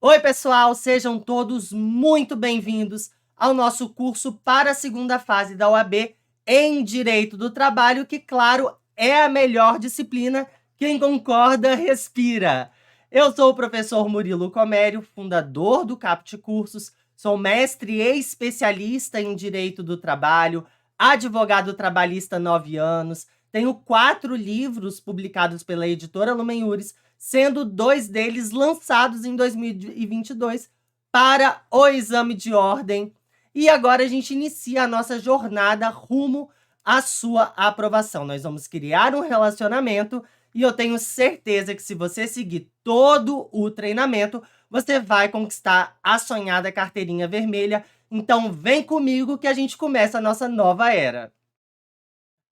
Oi, pessoal, sejam todos muito bem-vindos ao nosso curso para a segunda fase da OAB em Direito do Trabalho, que, claro, é a melhor disciplina. Quem concorda, respira. Eu sou o professor Murilo Comério, fundador do Caput Cursos, sou mestre e especialista em Direito do Trabalho, advogado trabalhista há 9 anos, tenho 4 livros publicados pela editora Lumen Juris, sendo 2 deles lançados em 2022 para o exame de ordem. E agora a gente inicia a nossa jornada rumo à sua aprovação. Nós vamos criar um relacionamento e eu tenho certeza que se você seguir todo o treinamento, você vai conquistar a sonhada carteirinha vermelha. Então vem comigo que a gente começa a nossa nova era.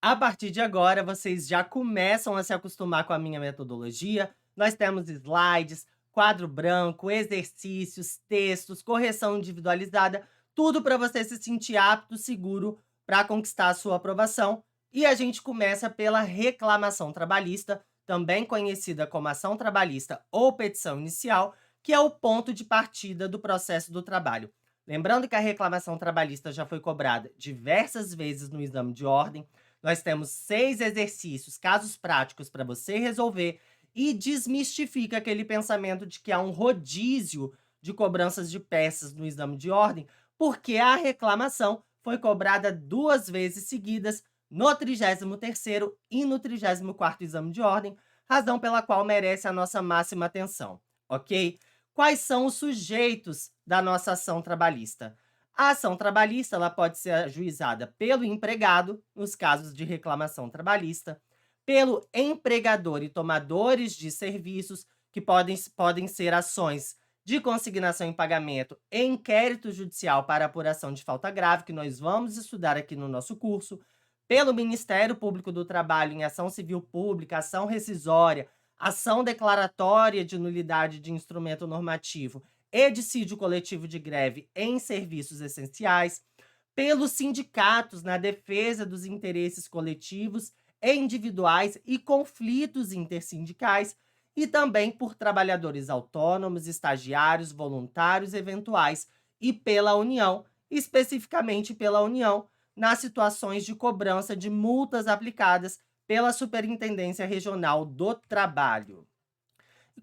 A partir de agora, vocês já começam a se acostumar com a minha metodologia. Nós temos slides, quadro branco, exercícios, textos, correção individualizada, tudo para você se sentir apto, seguro para conquistar a sua aprovação. E a gente começa pela reclamação trabalhista, também conhecida como ação trabalhista ou petição inicial, que é o ponto de partida do processo do trabalho. Lembrando que a reclamação trabalhista já foi cobrada diversas vezes no exame de ordem. Nós temos 6 exercícios, casos práticos para você resolver e desmistifica aquele pensamento de que há um rodízio de cobranças de peças no exame de ordem, porque a reclamação foi cobrada 2 vezes seguidas no 33º e no 34º exame de ordem, razão pela qual merece a nossa máxima atenção, ok? Quais são os sujeitos da nossa ação trabalhista? A ação trabalhista ela pode ser ajuizada pelo empregado, nos casos de reclamação trabalhista, pelo empregador e tomadores de serviços, que podem ser ações de consignação em pagamento e inquérito judicial para apuração de falta grave, que nós vamos estudar aqui no nosso curso, pelo Ministério Público do Trabalho em ação civil pública, ação rescisória, ação declaratória de nulidade de instrumento normativo e dissídio coletivo de greve em serviços essenciais, pelos sindicatos na defesa dos interesses coletivos e individuais e conflitos intersindicais, e também por trabalhadores autônomos, estagiários, voluntários eventuais e pela União, especificamente pela União, nas situações de cobrança de multas aplicadas pela Superintendência Regional do Trabalho.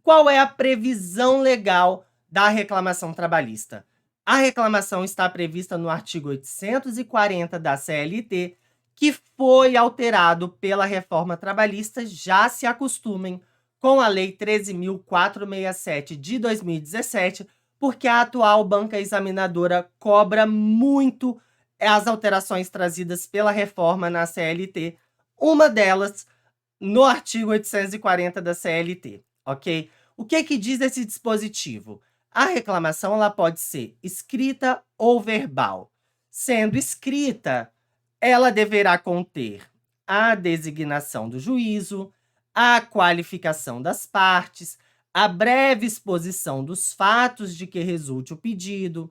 Qual é a previsão legal da reclamação trabalhista? A reclamação está prevista no artigo 840 da CLT, que foi alterado pela reforma trabalhista. Já se acostumem com a Lei 13.467 de 2017, porque a atual banca examinadora cobra muito as alterações trazidas pela reforma na CLT, uma delas no artigo 840 da CLT, ok? O que diz esse dispositivo? A reclamação ela pode ser escrita ou verbal. Sendo escrita, ela deverá conter a designação do juízo, a qualificação das partes, a breve exposição dos fatos de que resulte o pedido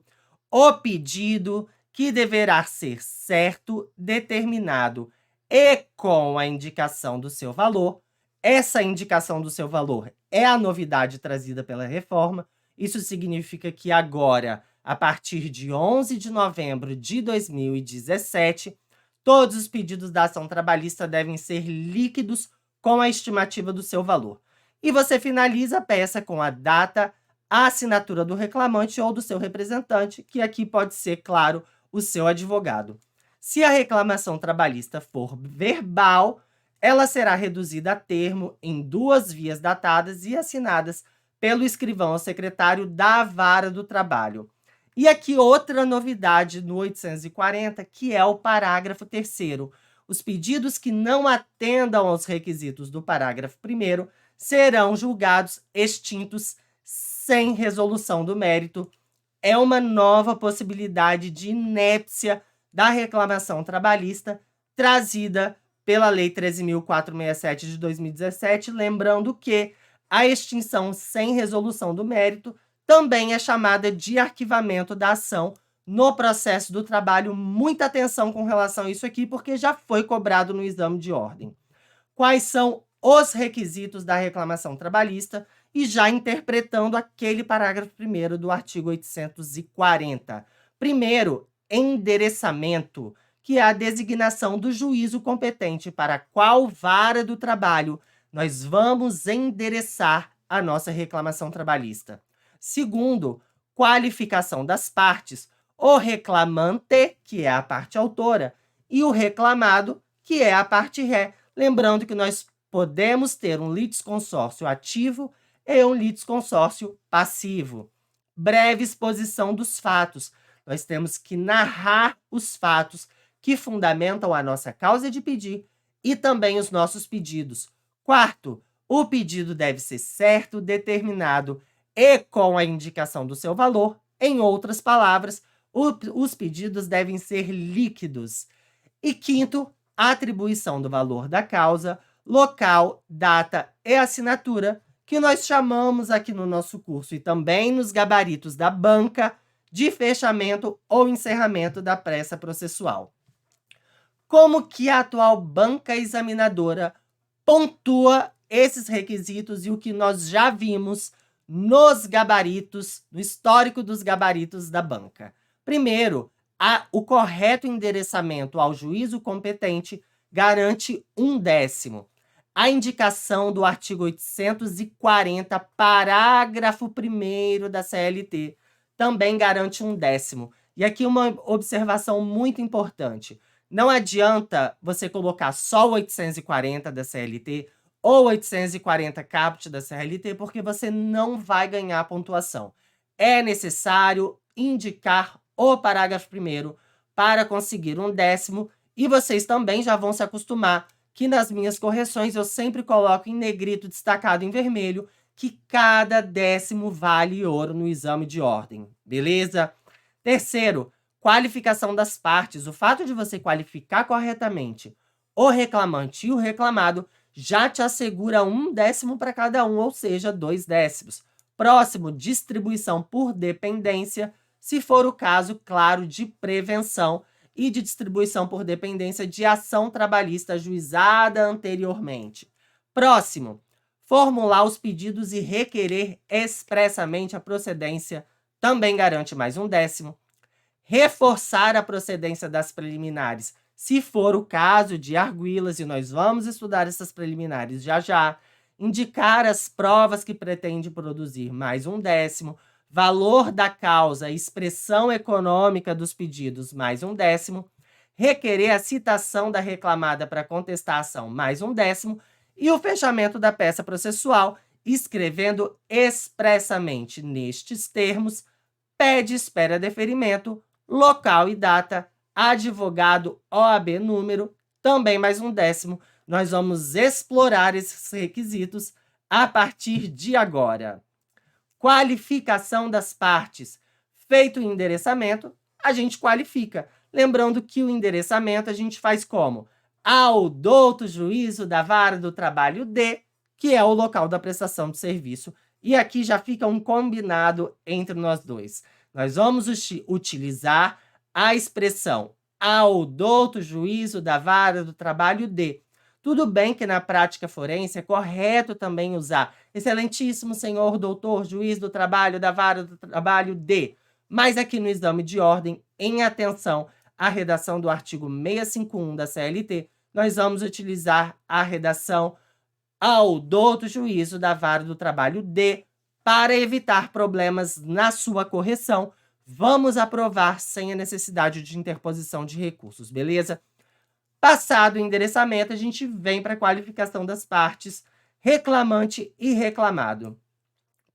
que deverá ser certo, determinado e com a indicação do seu valor. Essa indicação do seu valor é a novidade trazida pela reforma. Isso significa que agora, a partir de 11 de novembro de 2017, todos os pedidos da ação trabalhista devem ser líquidos com a estimativa do seu valor. E você finaliza a peça com a data, a assinatura do reclamante ou do seu representante, que aqui pode ser, claro, o seu advogado. Se a reclamação trabalhista for verbal, ela será reduzida a termo em 2 vias datadas e assinadas pelo escrivão ou secretário da Vara do Trabalho. E aqui outra novidade no 840, que é o parágrafo 3º. Os pedidos que não atendam aos requisitos do parágrafo 1º serão julgados extintos sem resolução do mérito. É uma nova possibilidade de inépcia da reclamação trabalhista trazida pela Lei 13.467 de 2017, lembrando que a extinção sem resolução do mérito também é chamada de arquivamento da ação no processo do trabalho. Muita atenção com relação a isso aqui, porque já foi cobrado no exame de ordem. Quais são os requisitos da reclamação trabalhista? e já interpretando aquele parágrafo 1º do artigo 840. Primeiro, endereçamento, que é a designação do juízo competente para qual vara do trabalho nós vamos endereçar a nossa reclamação trabalhista. Segundo, qualificação das partes, o reclamante, que é a parte autora, e o reclamado, que é a parte ré. Lembrando que nós podemos ter um litisconsórcio ativo e um litisconsórcio passivo. Breve exposição dos fatos. Nós temos que narrar os fatos que fundamentam a nossa causa de pedir e também os nossos pedidos. Quarto, o pedido deve ser certo, determinado e com a indicação do seu valor. Em outras palavras, os pedidos devem ser líquidos. E quinto, a atribuição do valor da causa, local, data e assinatura, que nós chamamos aqui no nosso curso e também nos gabaritos da banca de fechamento ou encerramento da pressa processual. Como que a atual banca examinadora pontua esses requisitos e o que nós já vimos nos gabaritos, no histórico dos gabaritos da banca? Primeiro, o correto endereçamento ao juízo competente garante 1/10. A indicação do artigo 840, parágrafo 1º da CLT, também garante 1/10. E aqui uma observação muito importante. Não adianta você colocar só o 840 da CLT ou 840 caput da CLT, porque você não vai ganhar pontuação. É necessário indicar o parágrafo 1º para conseguir 1/10, e vocês também já vão se acostumar que nas minhas correções eu sempre coloco em negrito destacado em vermelho que cada 10º vale ouro no exame de ordem, beleza? Terceiro, qualificação das partes. O fato de você qualificar corretamente o reclamante e o reclamado já te assegura 1/10 para cada um, ou seja, 2/10. Próximo, distribuição por dependência, se for o caso, claro, de prevenção, e de distribuição por dependência de ação trabalhista ajuizada anteriormente. Próximo, formular os pedidos e requerer expressamente a procedência, também garante mais 1/10. Reforçar a procedência das preliminares, se for o caso de arguí-las, e nós vamos estudar essas preliminares já já. Indicar as provas que pretende produzir, mais 1/10. Valor da causa, expressão econômica dos pedidos, mais 1/10. Requerer a citação da reclamada para contestar a ação, mais 1/10. E o fechamento da peça processual, escrevendo expressamente nestes termos, pede espera deferimento, local e data, advogado, OAB número, também mais 1/10. Nós vamos explorar esses requisitos a partir de agora. Qualificação das partes. Feito o endereçamento, a gente qualifica. Lembrando que o endereçamento a gente faz como? Ao douto juízo da vara do trabalho D, que é o local da prestação de serviço. E aqui já fica um combinado entre nós dois. Nós vamos utilizar a expressão ao douto juízo da vara do trabalho D. Tudo bem que na prática forense é correto também usar excelentíssimo senhor doutor juiz do trabalho da vara do trabalho D. Mas aqui no exame de ordem, em atenção à redação do artigo 651 da CLT, nós vamos utilizar a redação ao douto juízo da vara do trabalho D para evitar problemas na sua correção. Vamos aprovar sem a necessidade de interposição de recursos, beleza? Passado o endereçamento, a gente vem para a qualificação das partes, reclamante e reclamado.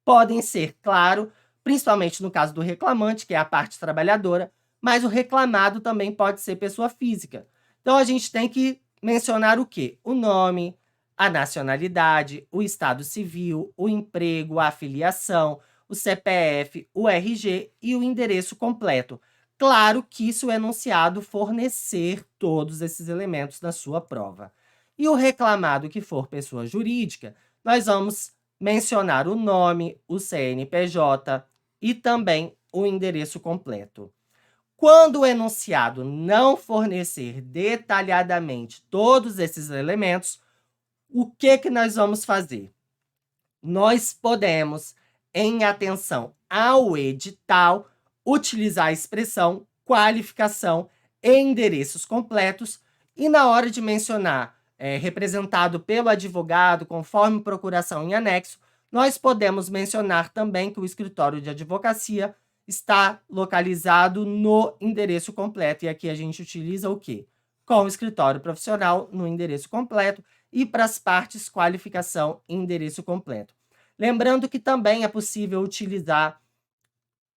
Podem ser, claro, principalmente no caso do reclamante, que é a parte trabalhadora, mas o reclamado também pode ser pessoa física. Então, a gente tem que mencionar o quê? O nome, a nacionalidade, o estado civil, o emprego, a filiação, o CPF, o RG e o endereço completo. Claro que se o enunciado fornecer todos esses elementos na sua prova. E o reclamado que for pessoa jurídica, nós vamos mencionar o nome, o CNPJ e também o endereço completo. Quando o enunciado não fornecer detalhadamente todos esses elementos, o que nós vamos fazer? nós podemos, em atenção ao edital, utilizar a expressão qualificação e endereços completos, e na hora de mencionar representado pelo advogado, conforme procuração em anexo, nós podemos mencionar também que o escritório de advocacia está localizado no endereço completo. E aqui a gente utiliza o quê? Com o escritório profissional no endereço completo, e para as partes, qualificação e endereço completo. Lembrando que também é possível utilizar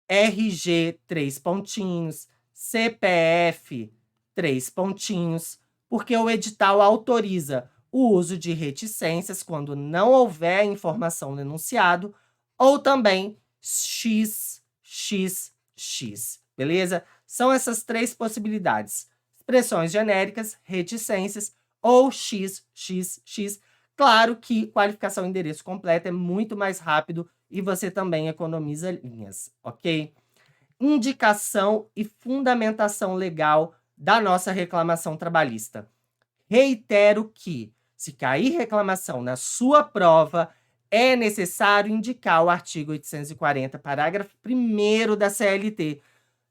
RG 3 pontinhos, CPF 3 pontinhos, porque o edital autoriza o uso de reticências quando não houver informação no enunciado, ou também XXX, beleza? São essas 3 possibilidades: expressões genéricas, reticências ou XXX. Claro que qualificação e endereço completo é muito mais rápido e você também economiza linhas, ok? Indicação e fundamentação legal da nossa reclamação trabalhista. Reitero que, se cair reclamação na sua prova, é necessário indicar o artigo 840, parágrafo 1º da CLT.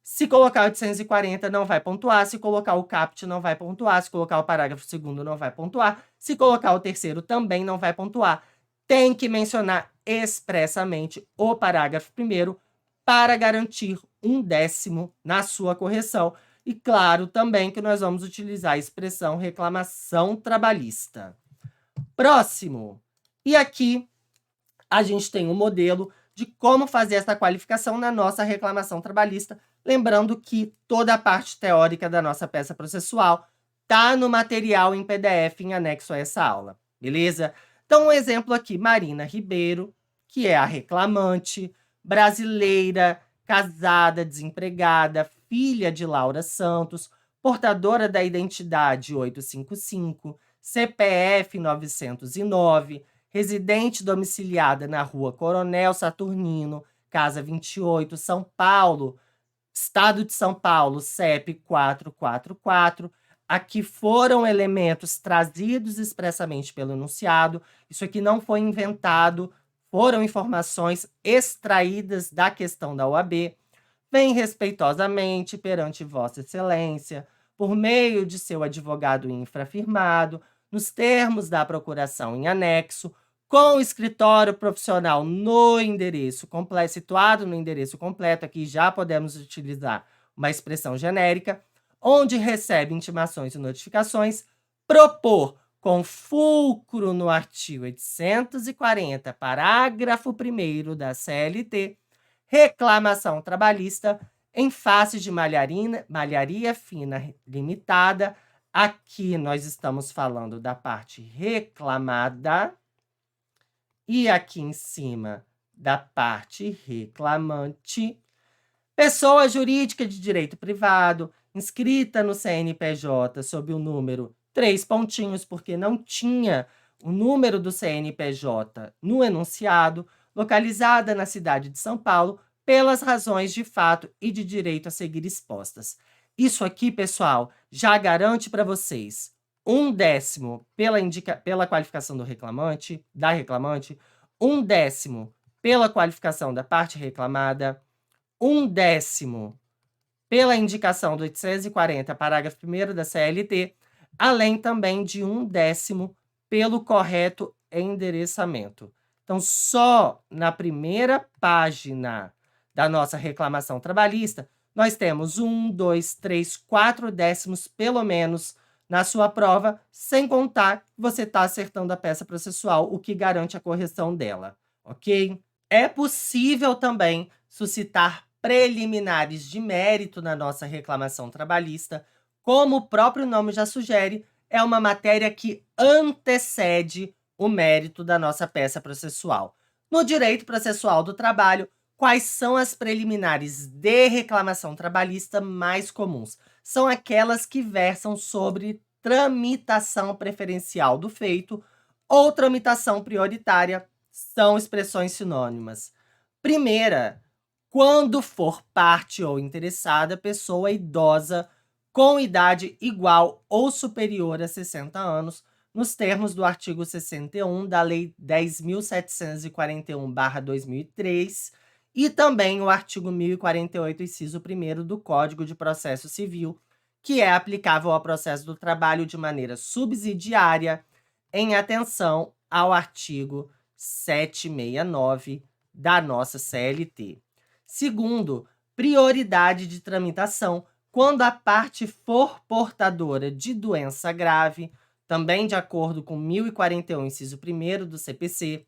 Se colocar o 840, não vai pontuar. Se colocar o caput, não vai pontuar. Se colocar o parágrafo 2º, não vai pontuar. Se colocar o 3º, também não vai pontuar. Tem que mencionar expressamente o parágrafo 1º para garantir 1/10 na sua correção. E claro também que nós vamos utilizar a expressão reclamação trabalhista. Próximo. E aqui a gente tem um modelo de como fazer essa qualificação na nossa reclamação trabalhista. Lembrando que toda a parte teórica da nossa peça processual está no material em PDF em anexo a essa aula, beleza? Então, um exemplo aqui, Marina Ribeiro, que é a reclamante, brasileira, casada, desempregada, filha de Laura Santos, portadora da identidade 855, CPF 909, residente domiciliada na rua Coronel Saturnino, casa 28, São Paulo, Estado de São Paulo, CEP 444. Aqui foram elementos trazidos expressamente pelo enunciado. Isso aqui não foi inventado, foram informações extraídas da questão da OAB. Vem respeitosamente perante Vossa Excelência, por meio de seu advogado infrafirmado, nos termos da procuração em anexo, com o escritório profissional no endereço completo, situado no endereço completo, aqui já podemos utilizar uma expressão genérica, onde recebe intimações e notificações, propor com fulcro no artigo 840, parágrafo 1º da CLT, reclamação trabalhista em face de malharia fina limitada. Aqui nós estamos falando da parte reclamada, e aqui em cima da parte reclamante. Pessoa jurídica de direito privado, inscrita no CNPJ sob o número 3 pontinhos, porque não tinha o número do CNPJ no enunciado, localizada na cidade de São Paulo, pelas razões de fato e de direito a seguir expostas. Isso aqui, pessoal, já garante para vocês 1/10 pela qualificação da reclamante, 1/10 pela qualificação da parte reclamada, 1/10 pela indicação do 840, parágrafo 1º da CLT, além também de 1/10 pelo correto endereçamento. Então, só na primeira página da nossa reclamação trabalhista, nós temos 1, 2, 3, 4 décimos, pelo menos, na sua prova, sem contar que você está acertando a peça processual, o que garante a correção dela, ok? É possível também suscitar preliminares de mérito na nossa reclamação trabalhista. Como o próprio nome já sugere, é uma matéria que antecede o mérito da nossa peça processual. No direito processual do trabalho, quais são as preliminares de reclamação trabalhista mais comuns? São aquelas que versam sobre tramitação preferencial do feito ou tramitação prioritária, são expressões sinônimas. Primeira, quando for parte ou interessada, pessoa idosa com idade igual ou superior a 60 anos, nos termos do artigo 61 da Lei 10.741/2003 e também o artigo 1048, inciso 1º do Código de Processo Civil, que é aplicável ao processo do trabalho de maneira subsidiária, em atenção ao artigo 769 da nossa CLT. Segundo, prioridade de tramitação quando a parte for portadora de doença grave, também de acordo com 1041, inciso 1º do CPC,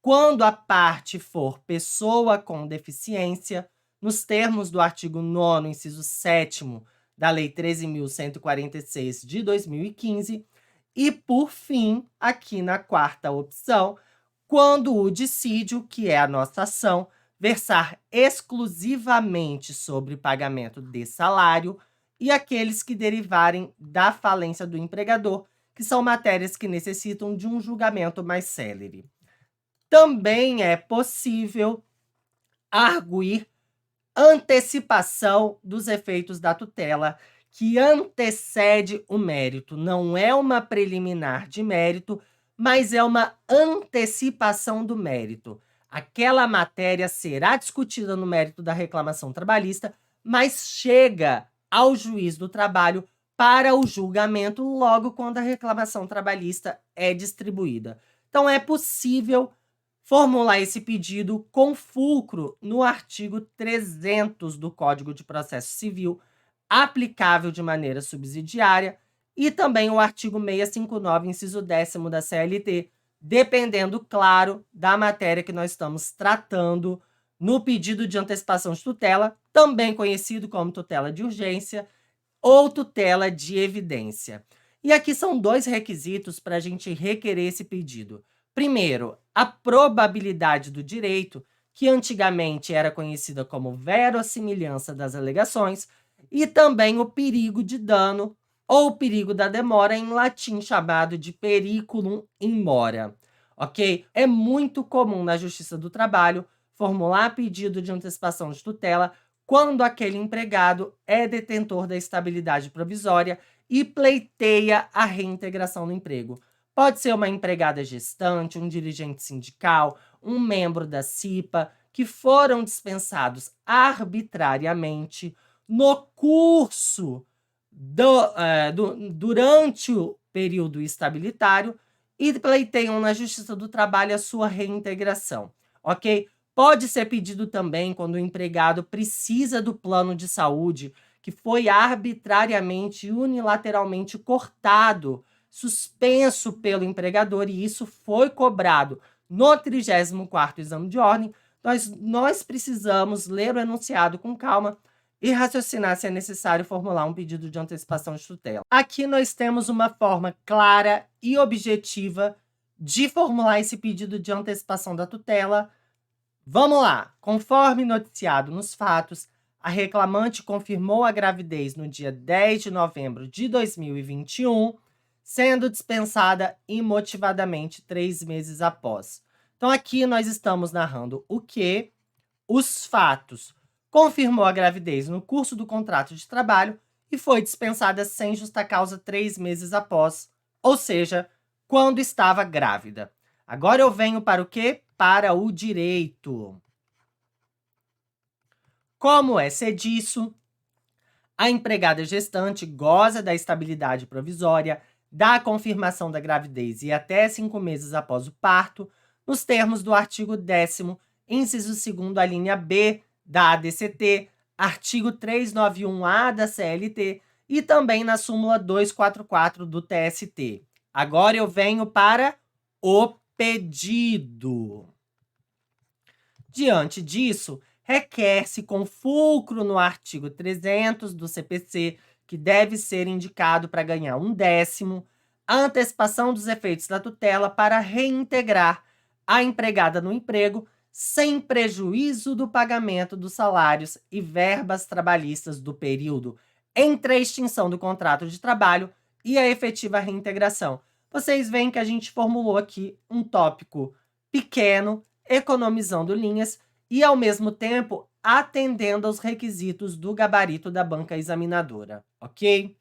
quando a parte for pessoa com deficiência, nos termos do artigo 9º, inciso 7º da Lei 13.146 de 2015, e, por fim, aqui na quarta opção, quando o dissídio, que é a nossa ação, versar exclusivamente sobre pagamento de salário e aqueles que derivarem da falência do empregador, que são matérias que necessitam de um julgamento mais célere. Também é possível arguir antecipação dos efeitos da tutela, que antecede o mérito. Não é uma preliminar de mérito, mas é uma antecipação do mérito. Aquela matéria será discutida no mérito da reclamação trabalhista, mas chega ao juiz do trabalho para o julgamento logo quando a reclamação trabalhista é distribuída. Então, é possível formular esse pedido com fulcro no artigo 300 do Código de Processo Civil, aplicável de maneira subsidiária, e também o artigo 659, inciso 10º da CLT, dependendo, claro, da matéria que nós estamos tratando no pedido de antecipação de tutela, também conhecido como tutela de urgência ou tutela de evidência. E aqui são 2 requisitos para a gente requerer esse pedido. Primeiro, a probabilidade do direito, que antigamente era conhecida como verossimilhança das alegações, e também o perigo de dano ou perigo da demora, em latim chamado de periculum in mora, ok? É muito comum na Justiça do Trabalho formular pedido de antecipação de tutela quando aquele empregado é detentor da estabilidade provisória e pleiteia a reintegração no emprego. Pode ser uma empregada gestante, um dirigente sindical, um membro da CIPA, que foram dispensados arbitrariamente no curso durante o período estabilitário e pleiteiam na Justiça do Trabalho a sua reintegração, ok? Pode ser pedido também quando o empregado precisa do plano de saúde que foi arbitrariamente e unilateralmente cortado, suspenso pelo empregador, e isso foi cobrado no 34º exame de ordem. Nós precisamos ler o enunciado com calma e raciocinar se é necessário formular um pedido de antecipação de tutela. Aqui nós temos uma forma clara e objetiva de formular esse pedido de antecipação da tutela. Vamos lá! Conforme noticiado nos fatos, a reclamante confirmou a gravidez no dia 10 de novembro de 2021, sendo dispensada imotivadamente 3 meses após. Então, aqui nós estamos narrando o quê? Os fatos. Confirmou a gravidez no curso do contrato de trabalho e foi dispensada sem justa causa 3 meses após, ou seja, quando estava grávida. Agora eu venho para o quê? Para o direito. Como é disso, a empregada gestante goza da estabilidade provisória, da confirmação da gravidez e até 5 meses após o parto, nos termos do artigo 10º, inciso 2º, a linha B da ADCT, artigo 391-A da CLT e também na súmula 244 do TST. Agora eu venho para o pedido. Diante disso, requer-se com fulcro no artigo 300 do CPC, que deve ser indicado para ganhar 1/10, a antecipação dos efeitos da tutela para reintegrar a empregada no emprego sem prejuízo do pagamento dos salários e verbas trabalhistas do período entre a extinção do contrato de trabalho e a efetiva reintegração. Vocês veem que a gente formulou aqui um tópico pequeno, economizando linhas e, ao mesmo tempo, atendendo aos requisitos do gabarito da banca examinadora, ok?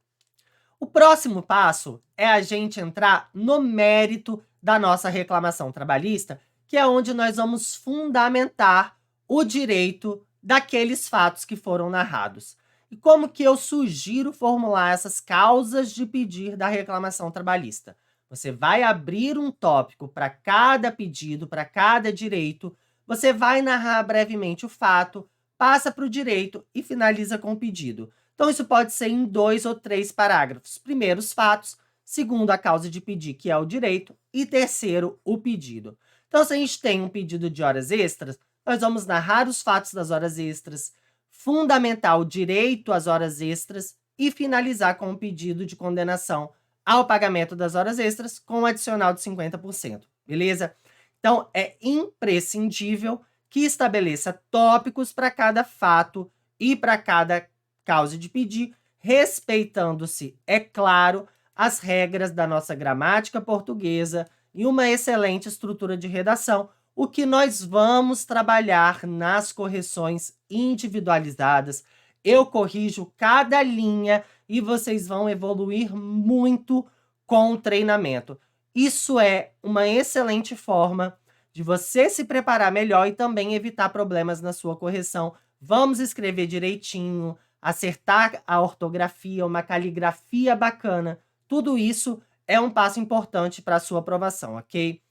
O próximo passo é a gente entrar no mérito da nossa reclamação trabalhista, que é onde nós vamos fundamentar o direito daqueles fatos que foram narrados. E como que eu sugiro formular essas causas de pedir da reclamação trabalhista? Você vai abrir um tópico para cada pedido, para cada direito, você vai narrar brevemente o fato, passa para o direito e finaliza com o pedido. Então, isso pode ser em 2 ou 3 parágrafos. Primeiro, os fatos. Segundo, a causa de pedir, que é o direito. E terceiro, o pedido. Então, se a gente tem um pedido de horas extras, nós vamos narrar os fatos das horas extras, fundamentar o direito às horas extras e finalizar com o pedido de condenação ao pagamento das horas extras com um adicional de 50%. Beleza? Então, é imprescindível que estabeleça tópicos para cada fato e para cada causa de pedir, respeitando-se, é claro, as regras da nossa gramática portuguesa e uma excelente estrutura de redação, o que nós vamos trabalhar nas correções individualizadas. Eu corrijo cada linha e vocês vão evoluir muito com o treinamento. Isso é uma excelente forma de você se preparar melhor e também evitar problemas na sua correção. Vamos escrever direitinho, acertar a ortografia, uma caligrafia bacana. Tudo isso é um passo importante para a sua aprovação, ok?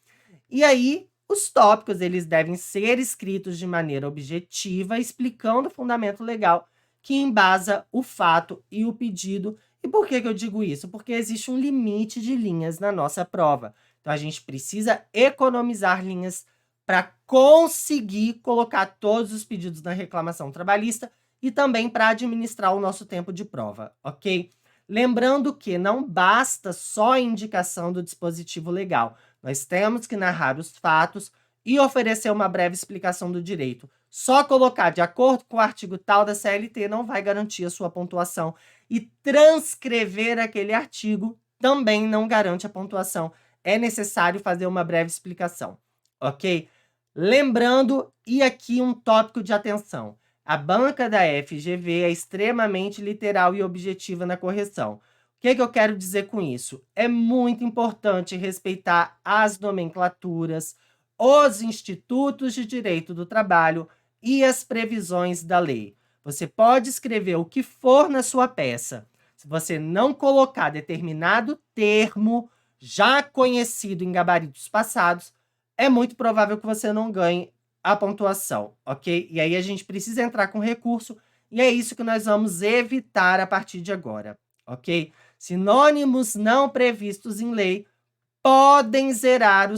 E aí, os tópicos eles devem ser escritos de maneira objetiva, explicando o fundamento legal que embasa o fato e o pedido. E por que eu digo isso? Porque existe um limite de linhas na nossa prova. Então, a gente precisa economizar linhas para conseguir colocar todos os pedidos na reclamação trabalhista e também para administrar o nosso tempo de prova, ok? Lembrando que não basta só a indicação do dispositivo legal. Nós temos que narrar os fatos e oferecer uma breve explicação do direito. Só colocar de acordo com o artigo tal da CLT não vai garantir a sua pontuação. E transcrever aquele artigo também não garante a pontuação. É necessário fazer uma breve explicação, ok? Lembrando, e aqui um tópico de atenção, a banca da FGV é extremamente literal e objetiva na correção. O que eu quero dizer com isso? É muito importante respeitar as nomenclaturas, os institutos de direito do trabalho e as previsões da lei. Você pode escrever o que for na sua peça. Se você não colocar determinado termo já conhecido em gabaritos passados, é muito provável que você não ganhe a pontuação, ok? E aí a gente precisa entrar com recurso e é isso que nós vamos evitar a partir de agora, ok? Sinônimos não previstos em lei podem zerar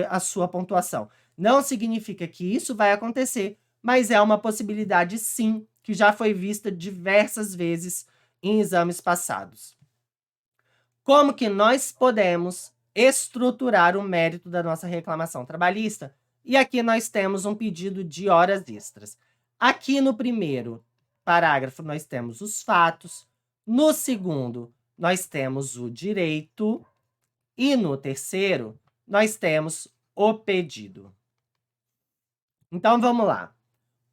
a sua pontuação. Não significa que isso vai acontecer, mas é uma possibilidade sim, que já foi vista diversas vezes em exames passados. Como que nós podemos estruturar o mérito da nossa reclamação trabalhista? E aqui nós temos um pedido de horas extras. Aqui no primeiro parágrafo nós temos os fatos, no segundo nós temos o direito e no terceiro nós temos o pedido. Então vamos lá.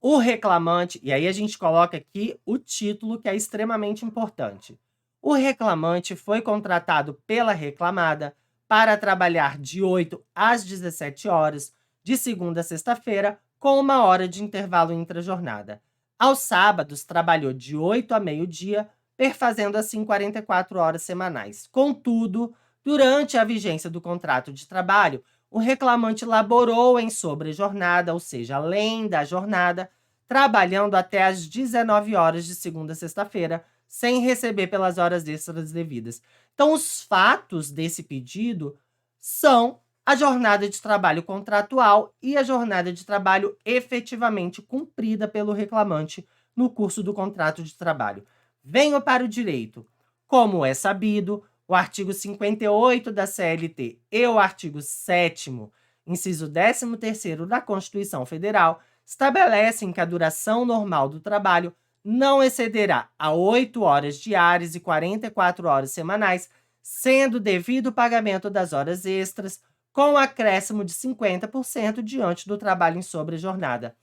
O reclamante, e aí a gente coloca aqui o título que é extremamente importante. O reclamante foi contratado pela reclamada para trabalhar de 8 às 17 horas, de segunda a sexta-feira, com 1 hora de intervalo intra-jornada. Aos sábados, trabalhou de 8 a meio-dia, perfazendo assim 44 horas semanais. Contudo, durante a vigência do contrato de trabalho, o reclamante laborou em sobrejornada, ou seja, além da jornada, trabalhando até às 19 horas de segunda a sexta-feira, sem receber pelas horas extras devidas. Então, os fatos desse pedido são a jornada de trabalho contratual e a jornada de trabalho efetivamente cumprida pelo reclamante no curso do contrato de trabalho. Venho para o direito. Como é sabido, o artigo 58 da CLT e o artigo 7º, inciso 13º da Constituição Federal, estabelecem que a duração normal do trabalho não excederá a 8 horas diárias e 44 horas semanais, sendo devido o pagamento das horas extras, com acréscimo de 50% diante do trabalho em sobrejornada.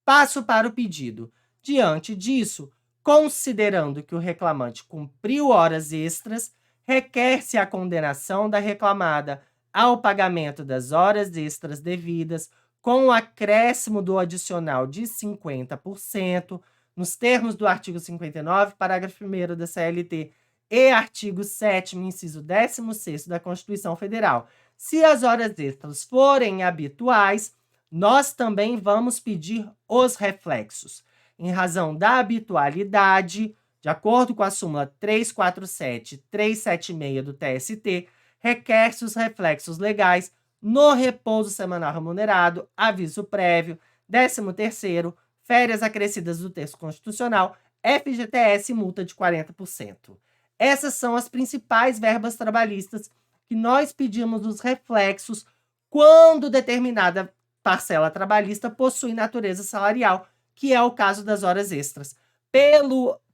Passo para o pedido. Diante disso, considerando que o reclamante cumpriu horas extras, requer-se a condenação da reclamada ao pagamento das horas extras devidas, com o acréscimo do adicional de 50%, nos termos do artigo 59, parágrafo 1º da CLT e artigo 7º, inciso 16º da Constituição Federal. Se as horas extras forem habituais, nós também vamos pedir os reflexos. Em razão da habitualidade, de acordo com a súmula 347 e 376 do TST, requer-se os reflexos legais no repouso semanal remunerado, aviso prévio, 13º, férias acrescidas do texto constitucional, FGTS e multa de 40%. Essas são as principais verbas trabalhistas que nós pedimos os reflexos quando determinada parcela trabalhista possui natureza salarial, que é o caso das horas extras.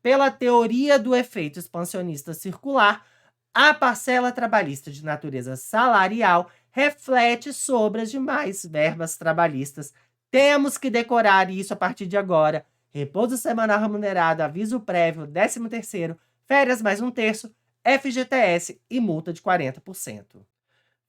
Pela teoria do efeito expansionista circular, a parcela trabalhista de natureza salarial reflete sobre as demais verbas trabalhistas. Temos que decorar isso a partir de agora. Repouso semanal remunerado, aviso prévio, 13º, férias mais 1/3, FGTS e multa de 40%.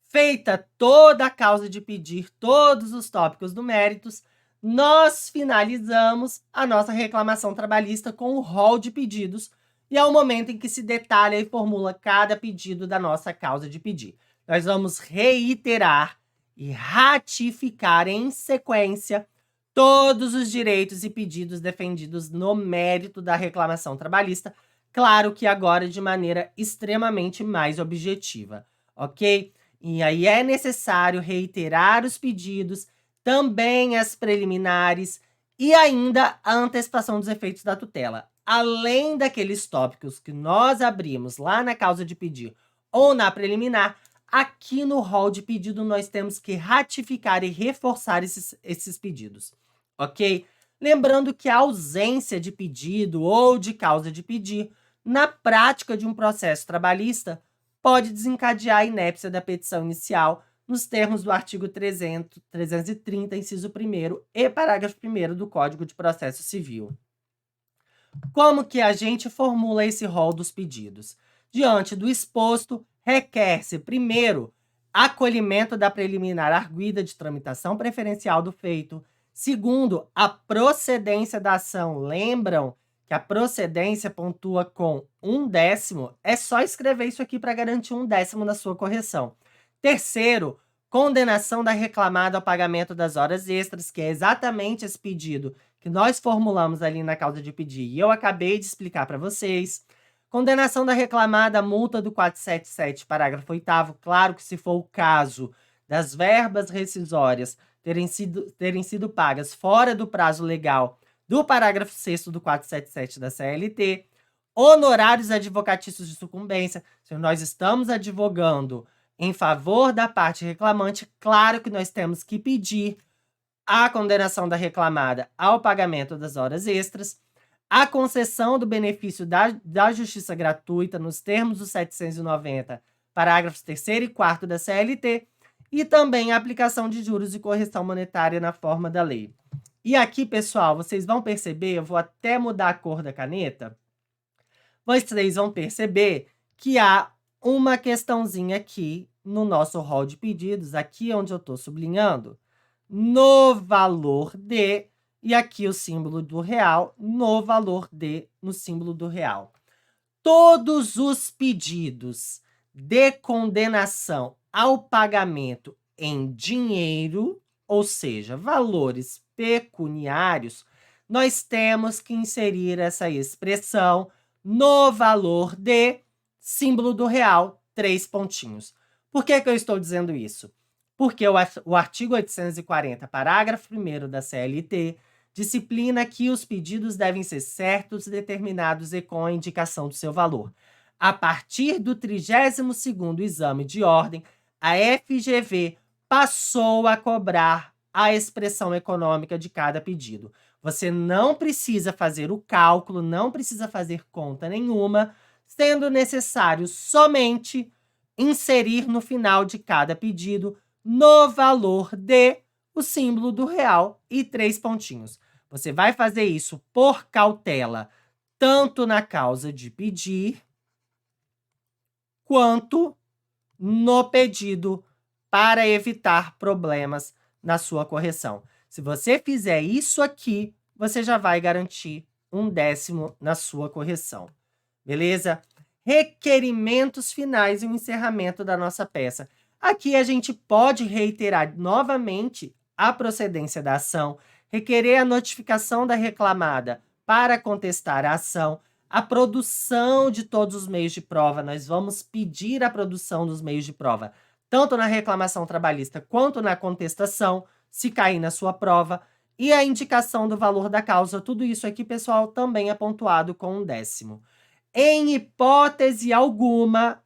Feita toda a causa de pedir todos os tópicos do méritos, nós finalizamos a nossa reclamação trabalhista com o rol de pedidos e é o momento em que se detalha e formula cada pedido da nossa causa de pedir. Nós vamos reiterar e ratificar em sequência todos os direitos e pedidos defendidos no mérito da reclamação trabalhista, claro que agora de maneira extremamente mais objetiva, ok? E aí é necessário reiterar os pedidos, também as preliminares e ainda a antecipação dos efeitos da tutela. Além daqueles tópicos que nós abrimos lá na causa de pedir ou na preliminar, aqui no rol de pedido nós temos que ratificar e reforçar esses pedidos, ok? Lembrando que a ausência de pedido ou de causa de pedir, na prática de um processo trabalhista, pode desencadear a inépcia da petição inicial, nos termos do artigo 330, inciso 1º e parágrafo 1º do Código de Processo Civil. Como que a gente formula esse rol dos pedidos? Diante do exposto, requer-se, primeiro, acolhimento da preliminar arguida de tramitação preferencial do feito. Segundo, a procedência da ação. Lembram que a procedência pontua com 1/10? É só escrever isso aqui para garantir 1/10 na sua correção. Terceiro, condenação da reclamada ao pagamento das horas extras, que é exatamente esse pedido que nós formulamos ali na causa de pedir e eu acabei de explicar para vocês. Condenação da reclamada à multa do 477, parágrafo 8º, claro que se for o caso das verbas rescisórias terem sido pagas fora do prazo legal do parágrafo 6º do 477 da CLT. Honorários advocatícios de sucumbência, se nós estamos advogando em favor da parte reclamante, claro que nós temos que pedir a condenação da reclamada ao pagamento das horas extras, a concessão do benefício da justiça gratuita nos termos do 790, parágrafos 3º e 4º da CLT, e também a aplicação de juros e correção monetária na forma da lei. E aqui, pessoal, vocês vão perceber, eu vou até mudar a cor da caneta, vocês vão perceber que há uma questãozinha aqui no nosso rol de pedidos, aqui onde eu estou sublinhando, no valor de, e aqui o símbolo do real, no valor de, no símbolo do real. Todos os pedidos de condenação ao pagamento em dinheiro, ou seja, valores pecuniários, nós temos que inserir essa expressão no valor de, símbolo do real, 3 pontinhos. Por que eu estou dizendo isso? Porque o artigo 840, parágrafo 1º da CLT, disciplina que os pedidos devem ser certos, determinados e com a indicação do seu valor. A partir do 32º exame de ordem, a FGV passou a cobrar a expressão econômica de cada pedido. Você não precisa fazer o cálculo, não precisa fazer conta nenhuma, sendo necessário somente inserir no final de cada pedido no valor de o símbolo do real e 3 pontinhos. Você vai fazer isso por cautela, tanto na causa de pedir, quanto no pedido para evitar problemas na sua correção. Se você fizer isso aqui, você já vai garantir 1/10 na sua correção. Beleza? Requerimentos finais e o encerramento da nossa peça. Aqui a gente pode reiterar novamente a procedência da ação, requerer a notificação da reclamada para contestar a ação, a produção de todos os meios de prova. Nós vamos pedir a produção dos meios de prova, tanto na reclamação trabalhista quanto na contestação, se cair na sua prova, e a indicação do valor da causa. Tudo isso aqui, pessoal, também é pontuado com 1/10. Em hipótese alguma,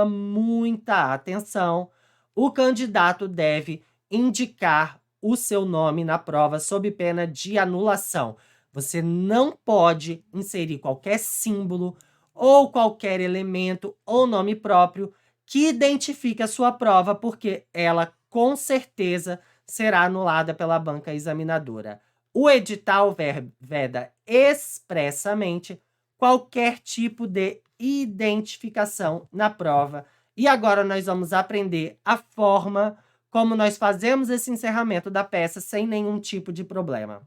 muita atenção, o candidato deve indicar o seu nome na prova sob pena de anulação. Você não pode inserir qualquer símbolo ou qualquer elemento ou nome próprio que identifique a sua prova, porque ela com certeza será anulada pela banca examinadora. O edital veda expressamente qualquer tipo de identificação na prova. E agora nós vamos aprender a forma como nós fazemos esse encerramento da peça sem nenhum tipo de problema.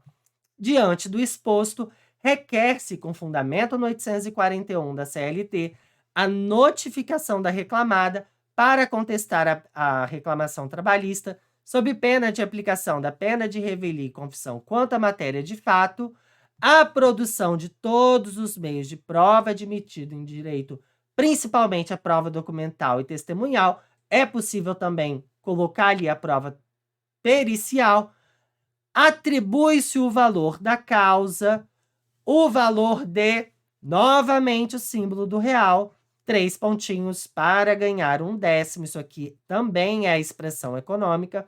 Diante do exposto, requer-se, com fundamento no 841 da CLT, a notificação da reclamada para contestar a reclamação trabalhista, sob pena de aplicação da pena de revelia e confissão quanto à matéria de fato, a produção de todos os meios de prova admitido em direito, principalmente a prova documental e testemunhal. É possível também colocar ali a prova pericial. Atribui-se o valor da causa, o valor de, novamente, o símbolo do real, 3 pontinhos para ganhar 1/10. Isso aqui também é a expressão econômica,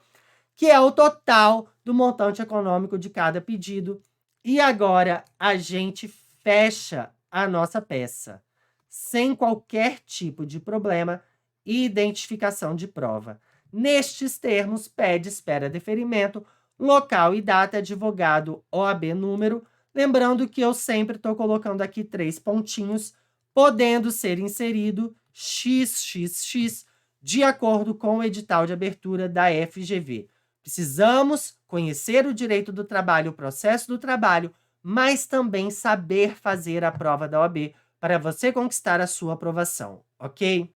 que é o total do montante econômico de cada pedido. E agora a gente fecha a nossa peça, sem qualquer tipo de problema e identificação de prova. Nestes termos, pede espera deferimento, local e data, advogado, OAB número. Lembrando que eu sempre estou colocando aqui 3 pontinhos, podendo ser inserido XXX, de acordo com o edital de abertura da FGV. Precisamos conhecer o direito do trabalho, o processo do trabalho, mas também saber fazer a prova da OAB para você conquistar a sua aprovação, ok?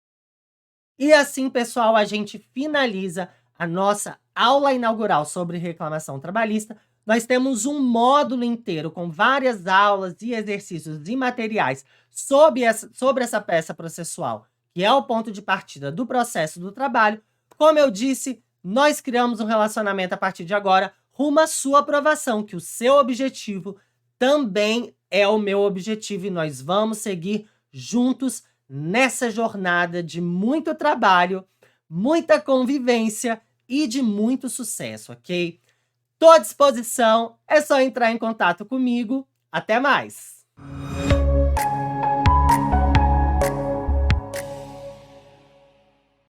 E assim, pessoal, a gente finaliza a nossa aula inaugural sobre reclamação trabalhista. Nós temos um módulo inteiro com várias aulas e exercícios e materiais sobre essa peça processual, que é o ponto de partida do processo do trabalho. Como eu disse, nós criamos um relacionamento a partir de agora rumo à sua aprovação, que o seu objetivo também é o meu objetivo, e nós vamos seguir juntos nessa jornada de muito trabalho, muita convivência e de muito sucesso, ok? Estou à disposição, é só entrar em contato comigo. Até mais!